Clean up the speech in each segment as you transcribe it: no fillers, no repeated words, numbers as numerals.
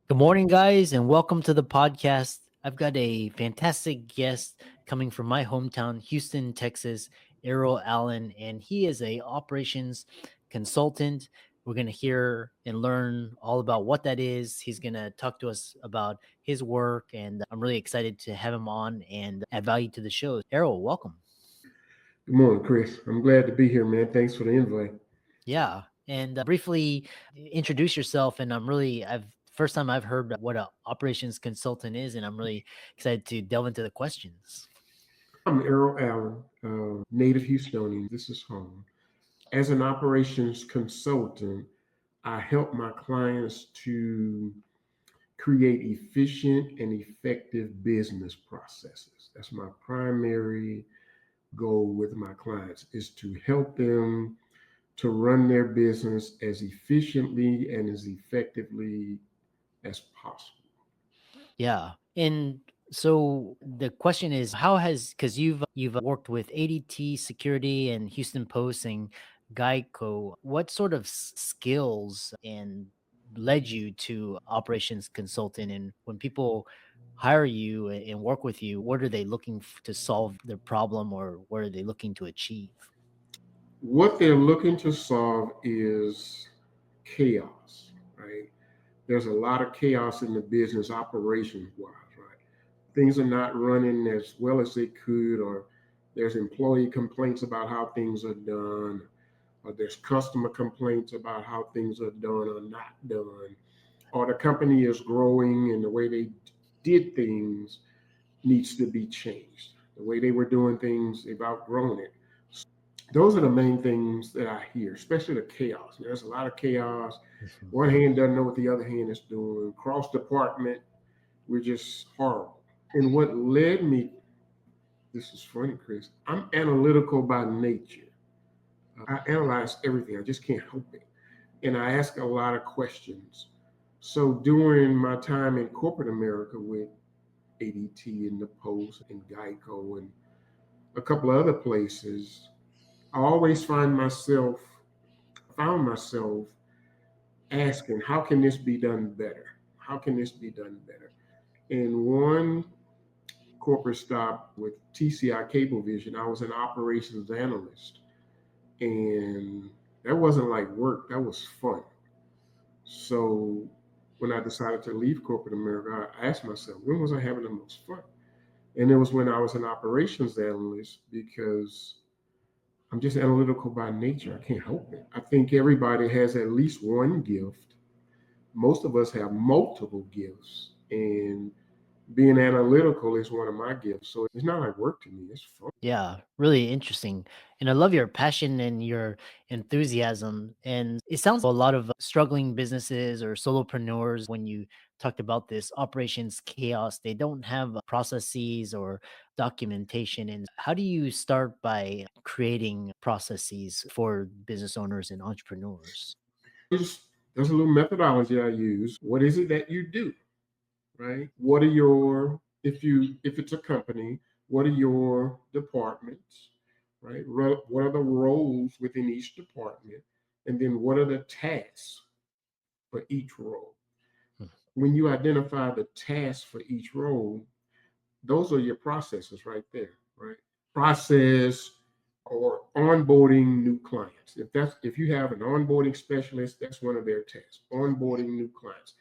Good morning, guys, and welcome to the podcast. I've got a fantastic guest coming from my hometown, Houston, Texas, Errol Allen, and he is a operations consultant. We're going to hear and learn all about what that is. He's going to talk to us about his work, and I'm really excited to have him on and add value to the show. Errol, welcome. Good morning, Chris. I'm glad to be here, man. Thanks for the invite. Yeah, and briefly introduce yourself. And I've first time I've heard what a operations consultant is, and I'm really excited to delve into the questions. I'm Errol Allen, native Houstonian. This is home. As an operations consultant, I help my clients to create efficient and effective business processes. That's my primary goal with my clients is to help them to run their business as efficiently and as effectively as possible. Yeah, and so the question is, how has because you've worked with ADT Security and Houston Post and Geico, what sort of skills and led you to operations consultant? And when people hire you and work with you, what are they looking to solve their problem, or what are they looking to achieve? What they're looking to solve is chaos, right? There's a lot of chaos in the business operations wise, right? Things are not running as well as they could, or there's employee complaints about how things are done, or there's customer complaints about how things are done or not done, or the company is growing and the way they did things needs to be changed. The way they were doing things, they've outgrown it. Those are the main things that I hear, especially the chaos. There's a lot of chaos. Mhm. One hand doesn't know what the other hand is doing. Cross department, we're just horrible. And what led me, this is funny, Chris, I'm analytical by nature. I analyze everything, I just can't help it. And I ask a lot of questions. So during my time in corporate America with ADT and the Post and Geico and a couple of other places, I always found myself asking, how can this be done better? How can this be done better? In one corporate stop with TCI Cablevision, I was an operations analyst, and that wasn't like work, that was fun. So when I decided to leave corporate America, I asked myself, when was I having the most fun? And it was when I was an operations analyst because I'm just analytical by nature. I can't help it. I think everybody has at least one gift. Most of us have multiple gifts, and being analytical is one of my gifts. So it's not like work to me. It's fun. Yeah, really interesting. And I love your passion and your enthusiasm. And it sounds a lot of struggling businesses or solopreneurs, when you talked about this operations chaos, they don't have processes or documentation. And how do you start by creating processes for business owners and entrepreneurs? Just there's a little methodology I use. What is it that you do, right? What are your if it's a company, what are your departments, right? What are the roles within each department, and then what are the tasks for each role? Hmm. When you identify the tasks for each role, those are your processes right there, right? Process or onboarding new clients. If you have an onboarding specialist, that's one of their tasks. Onboarding new clients.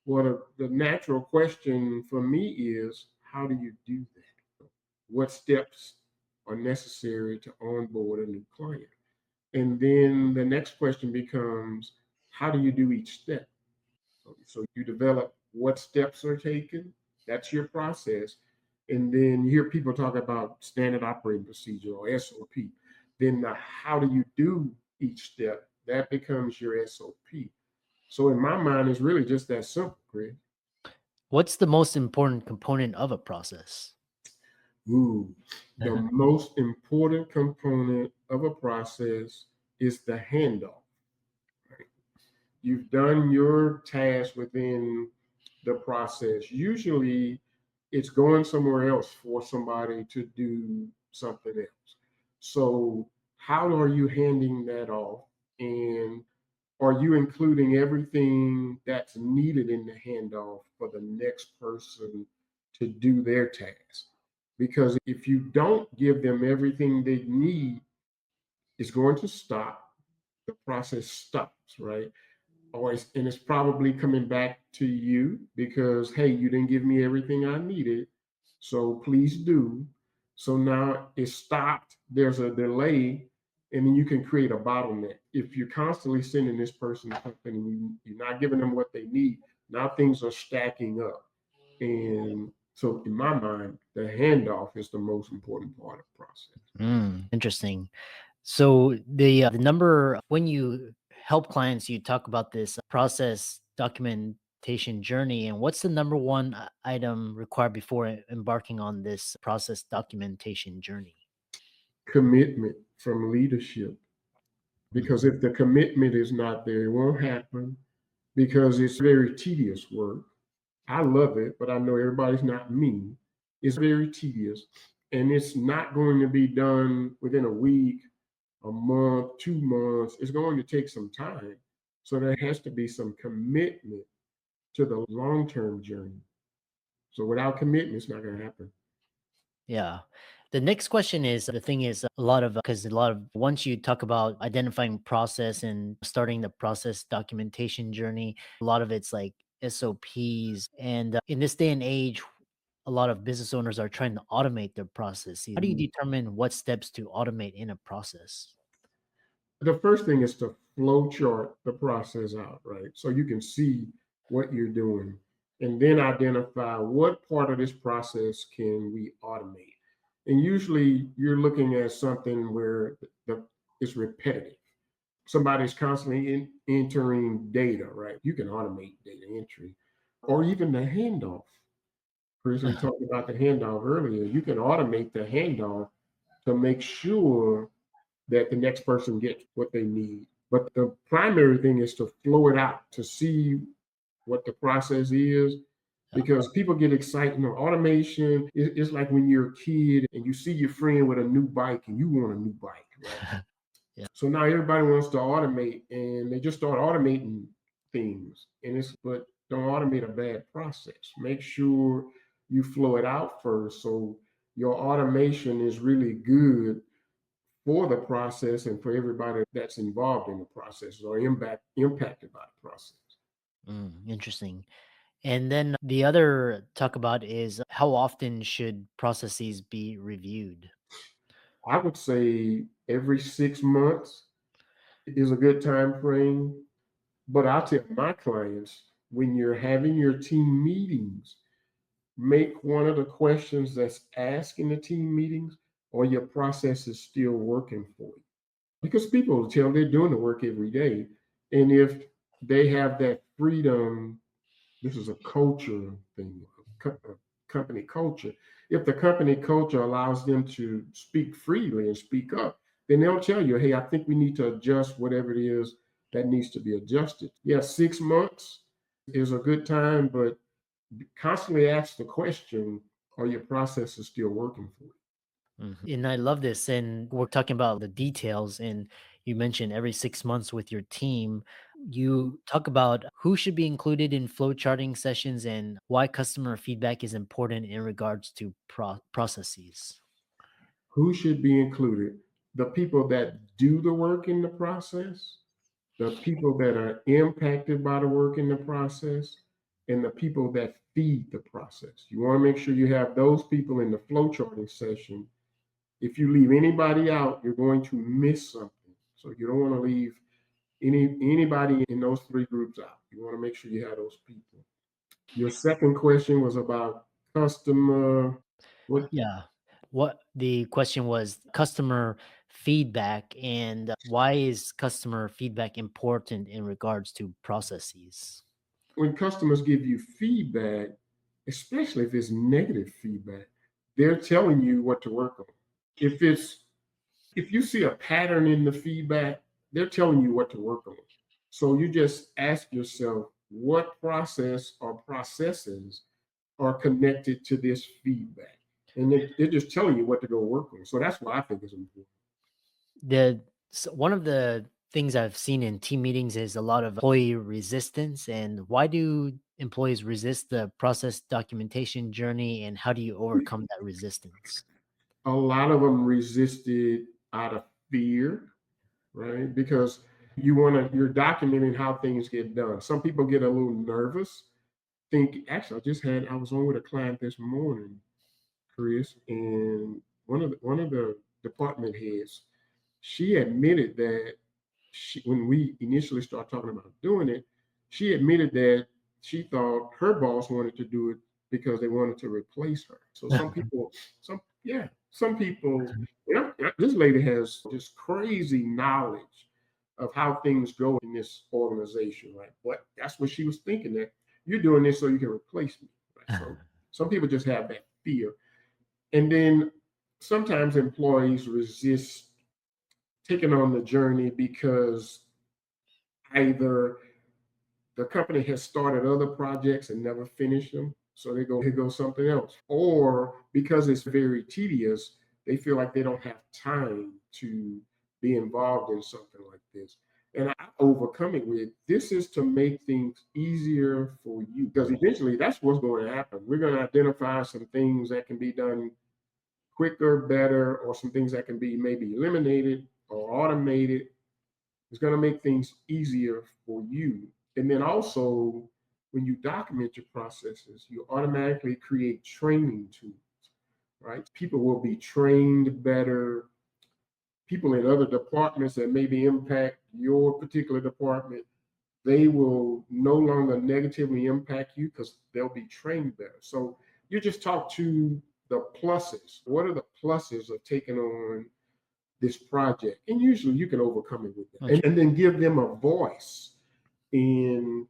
Well, the natural question for me is, how do you do that? What steps are necessary to onboard a new client? And then the next question becomes, how do you do each step? So you develop what steps are taken. That's your process. And then you hear people talk about standard operating procedure or SOP. Then how do you do each step? That becomes your SOP. So in my mind, it's really just that simple, Greg. What's the most important component of a process? Ooh, the most important component of a process is the handoff. Right? You've done your task within the process. Usually it's going somewhere else for somebody to do something else. So, how are you handing that off? And Are you including everything that's needed in the handoff for the next person to do their task? Because if you don't give them everything they need, it's going to stop. The process stops, right? And it's probably coming back to you because, hey, you didn't give me everything I needed, so please do. So now it's stopped, there's a delay, and then you can create a bottleneck. If you're constantly sending this person something and you're not giving them what they need, now things are stacking up. And so in my mind, the handoff is the most important part of the process. Interesting. So the number when you help clients, you talk about this process documentation journey, and what's the number one item required before embarking on this process documentation journey? Commitment from leadership, because Mhm. if the commitment is not there, it won't happen because it's very tedious work. I love it, but I know everybody's not me. It's very tedious and it's not going to be done within a week, a month, 2 months. It's going to take some time. So there has to be some commitment to the long term journey. So without commitment, it's not going to happen. Yeah. The next question is the thing is a lot of because a lot of once you talk about identifying process and starting the process documentation journey, a lot of it's like SOPs. And in this day and age, a lot of business owners are trying to automate their processes. How do you determine what steps to automate in a process? The first thing is to flow chart the process out, right? So you can see what you're doing and then identify what part of this process can we automate. And usually you're looking at something where it's repetitive. Somebody's constantly entering data, right? You can automate data entry or even the handoff. Chris, we talked about the handoff earlier. You can automate the handoff to make sure that the next person gets what they need. But the primary thing is to flow it out to see what the process is because people get excited. You know, automation is like when you're a kid and you see your friend with a new bike and you want a new bike, right? Yeah. So now everybody wants to automate and they just start automating things. But don't automate a bad process. Make sure you flow it out first so your automation is really good for the process and for everybody that's involved in the process or impacted by the process. Interesting. And then the other talk about is how often should processes be reviewed? I would say every 6 months is a good time frame. But I tell my clients when you're having your team meetings, make one of the questions that's asked in the team meetings or your process is still working for you. Because people will tell they're doing the work every day. And if they have that freedom, this is a culture thing, a company culture. If the company culture allows them to speak freely and speak up, then they'll tell you, hey, I think we need to adjust whatever it is that needs to be adjusted. Yeah, 6 months is a good time, but constantly ask the question, are your processes still working for you? And I love this. And we're talking about the details. And you mentioned every 6 months with your team. You talk about who should be included in flow charting sessions and why customer feedback is important in regards to processes. Who should be included? The people that do the work in the process, the people that are impacted by the work in the process, and the people that feed the process. You want to make sure you have those people in the flow charting session. If you leave anybody out, you're going to miss something. So you don't want to leave anybody in those three groups out. You want to make sure you have those people. Your second question was about customer. What Yeah. What the question was customer feedback and why is customer feedback important in regards to processes? when customers give you feedback, especially if it's negative feedback, they're telling you what to work on. If it's if you see a pattern in the feedback, they're telling you what to work on. So you just ask yourself, what process or processes are connected to this feedback? And they're just telling you what to go work on. So that's why I think it's important. The one of the things I've seen in team meetings is a lot of employee resistance. And why do employees resist the process documentation journey, and how do you overcome that resistance? A lot of them resisted out of fear, right? Because you're documenting how things get done. Some people get a little nervous. Actually, I was on with a client this morning, Chris, and one of the department heads, she admitted that when we initially started talking about doing it, she admitted that she thought her boss wanted to do it because they wanted to replace her. So some people, this lady has just crazy knowledge of how things go in this organization, right? But that's what she was thinking, that you're doing this so you can replace me, right? So some people just have that fear. And then sometimes employees resist taking on the journey because either the company has started other projects and never finished them, so they go, here goes something else. Or because it's very tedious, they feel like they don't have time to be involved in something like this. And I overcome it with, this is to make things easier for you. Because eventually that's what's going to happen. We're going to identify some things that can be done quicker, better, or some things that can be maybe eliminated or automated. It's going to make things easier for you. And then also, when you document your processes, you automatically create training tools, right? People will be trained better. People in other departments that maybe impact your particular department, they will no longer negatively impact you because they'll be trained better. So you just talk to the pluses. What are the pluses of taking on this project? And usually you can overcome it with that. Okay. And then give them a voice. And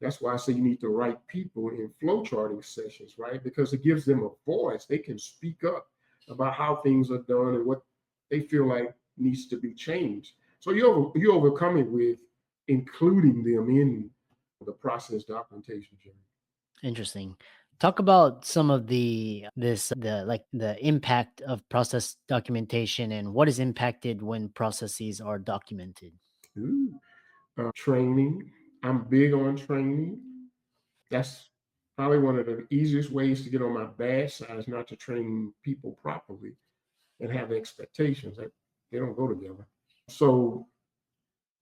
that's why I say you need the right people in flow charting sessions, right? Because it gives them a voice. They can speak up about how things are done and what they feel like needs to be changed. So you overcome it with including them in the process documentation journey. Interesting. Talk about some of the impact of process documentation and what is impacted when processes are documented. Ooh. Training. I'm big on training. That's probably one of the easiest ways to get on my bad side, is not to train people properly and have expectations that they don't go together. So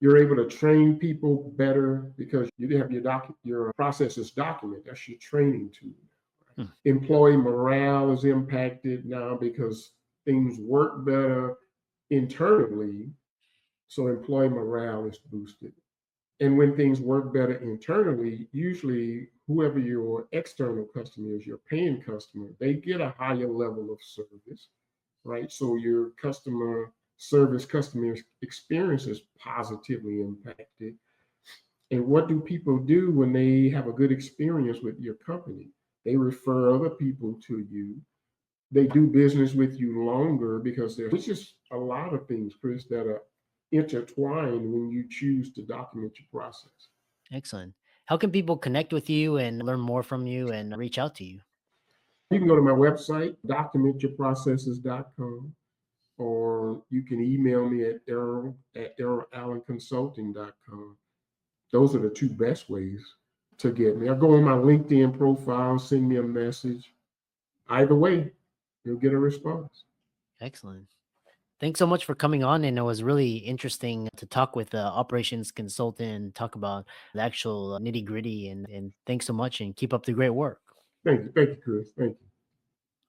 you're able to train people better because you have your processes document. That's your training tool. Hmm. Employee morale is impacted now because things work better internally. So employee morale is boosted. And when things work better internally, usually whoever your external customer is, your paying customer, they get a higher level of service, right? So your customer experience is positively impacted. And what do people do when they have a good experience with your company? They refer other people to you. They do business with you longer because which is a lot of things, Chris, that are intertwined when you choose to document your process. Excellent. How can people connect with you and learn more from you and reach out to you? You can go to my website, documentyourprocesses.com, or you can email me at errolallenconsulting.com. Those are the two best ways to get me. I'll go on my LinkedIn profile, send me a message. Either way, you'll get a response. Excellent. Thanks so much for coming on. And it was really interesting to talk with the operations consultant and talk about the actual nitty gritty. And thanks so much and keep up the great work. Thank you. Thank you, Chris. Thank you.